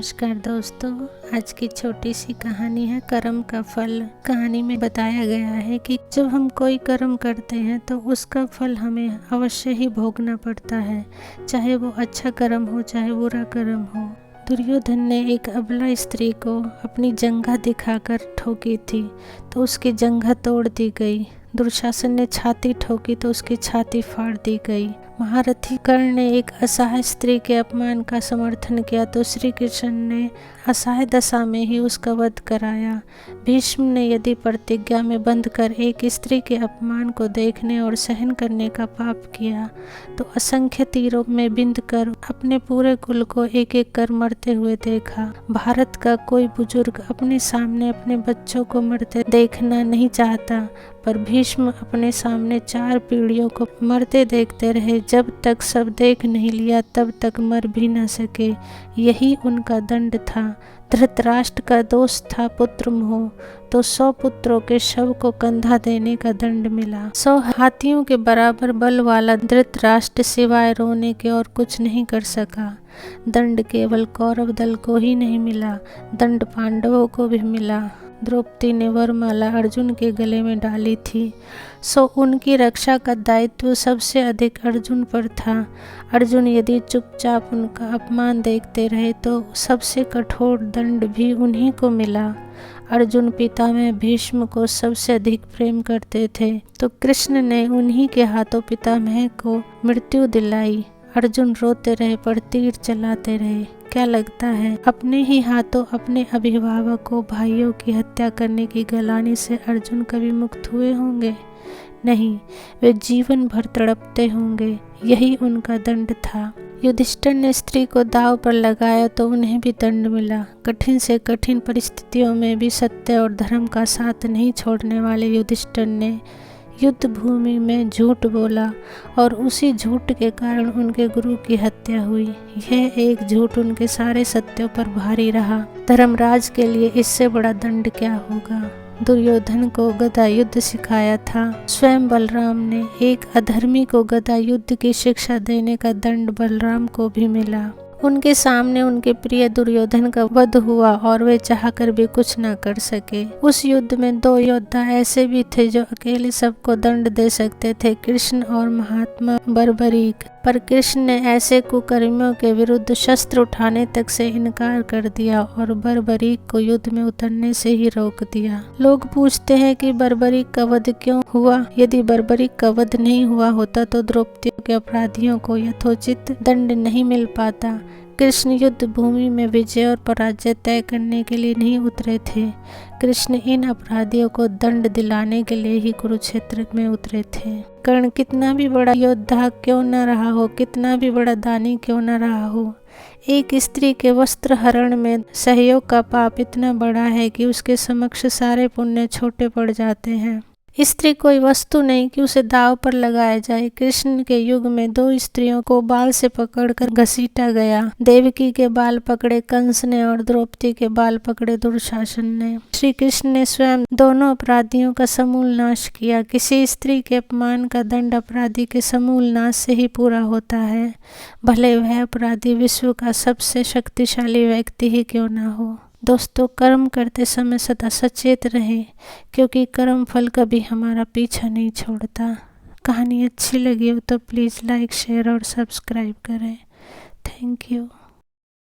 नमस्कार दोस्तों, आज की छोटी सी कहानी है कर्म का फल। कहानी में बताया गया है कि जब हम कोई कर्म करते हैं तो उसका फल हमें अवश्य ही भोगना पड़ता है, चाहे वो अच्छा कर्म हो चाहे बुरा कर्म हो। दुर्योधन ने एक अबला स्त्री को अपनी जंघा दिखाकर ठोकी थी तो उसकी जंघा तोड़ दी गई। दुशासन ने छाती ठोकी तो उसकी छाती फाड़ दी गई। महारथी कर्ण ने एक असहाय स्त्री के अपमान का समर्थन किया तो श्री कृष्ण ने असहाय दशा में ही उसका वध कराया। भीष्म ने यदि प्रतिज्ञा में बंधकर एक स्त्री के अपमान को देखने और सहन करने का पाप किया तो असंख्य तीरों में बिंध कर अपने पूरे कुल को एक एक कर मरते हुए देखा। भारत का कोई बुजुर्ग अपने सामने अपने बच्चों को मरते देखना नहीं चाहता, पर भीष्म अपने सामने 4 पीढ़ियों को मरते देखते रहे। जब तक सब देख नहीं लिया तब तक मर भी न सके, यही उनका दंड था। धृतराष्ट्र का दोष था पुत्र मोह, तो 100 पुत्रों के शव को कंधा देने का दंड मिला। 100 हाथियों के बराबर बल वाला धृतराष्ट्र सिवाय रोने के और कुछ नहीं कर सका। दंड केवल कौरव दल को ही नहीं मिला, दंड पांडवों को भी मिला। द्रौपदी ने वरमाला अर्जुन के गले में डाली थी, सो उनकी रक्षा का दायित्व सबसे अधिक अर्जुन पर था। अर्जुन यदि चुपचाप उनका अपमान देखते रहे तो सबसे कठोर दंड भी उन्हीं को मिला। अर्जुन पितामह भीष्म को सबसे अधिक प्रेम करते थे तो कृष्ण ने उन्हीं के हाथों पितामह को मृत्यु दिलाई। अर्जुन रोते रहे पर तीर चलाते रहे। क्या लगता है अपने ही हाथों अपने अभिभावकों भाइयों की हत्या करने की गलानी से अर्जुन कभी मुक्त हुए होंगे? नहीं, वे जीवन भर तड़पते होंगे। यही उनका दंड था। युधिष्ठिर ने स्त्री को दांव पर लगाया तो उन्हें भी दंड मिला। कठिन से कठिन परिस्थितियों में भी सत्य और धर्म का साथ नहीं छोड़ने वाले युधिष्ठिर ने युद्ध भूमि में झूठ बोला और उसी झूठ के कारण उनके गुरु की हत्या हुई। यह एक झूठ उनके सारे सत्यों पर भारी रहा। धर्मराज के लिए इससे बड़ा दंड क्या होगा। दुर्योधन को गदा युद्ध सिखाया था, स्वयं बलराम ने एक अधर्मी को गदा युद्ध की शिक्षा देने का दंड बलराम को भी मिला। उनके सामने उनके प्रिय दुर्योधन का वध हुआ और वे चाहकर भी कुछ न कर सके। उस युद्ध में 2 योद्धा ऐसे भी थे जो अकेले सबको दंड दे सकते थे, कृष्ण और महात्मा बर्बरीक। पर कृष्ण ने ऐसे कुकर्मियों के विरुद्ध शस्त्र उठाने तक से इनकार कर दिया और बर्बरीक को युद्ध में उतरने से ही रोक दिया। लोग पूछते हैं कि बर्बरीक का वध क्यों हुआ। यदि बर्बरीक का वध नहीं हुआ होता तो द्रौपदी के अपराधियों को यथोचित दंड नहीं मिल पाता। कृष्ण युद्ध भूमि में विजय और पराजय तय करने के लिए नहीं उतरे थे। कृष्ण इन अपराधियों को दंड दिलाने के लिए ही कुरुक्षेत्र में उतरे थे। कर्ण कितना भी बड़ा योद्धा क्यों न रहा हो, कितना भी बड़ा दानी क्यों न रहा हो, एक स्त्री के वस्त्र हरण में सहयोग का पाप इतना बड़ा है कि उसके समक्ष सारे पुण्य छोटे पड़ जाते हैं। स्त्री कोई वस्तु नहीं कि उसे दांव पर लगाया जाए। कृष्ण के युग में 2 स्त्रियों को बाल से पकड़कर घसीटा गया। देवकी के बाल पकड़े कंस ने और द्रौपदी के बाल पकड़े दुशासन ने। श्री कृष्ण ने स्वयं दोनों अपराधियों का समूल नाश किया। किसी स्त्री के अपमान का दंड अपराधी के समूल नाश से ही पूरा होता है, भले वह अपराधी विश्व का सबसे शक्तिशाली व्यक्ति ही क्यों न हो। दोस्तों, कर्म करते समय सदा सचेत रहें, क्योंकि कर्म फल कभी हमारा पीछा नहीं छोड़ता। कहानी अच्छी लगी हो तो प्लीज़ लाइक, शेयर और सब्सक्राइब करें। Thank you.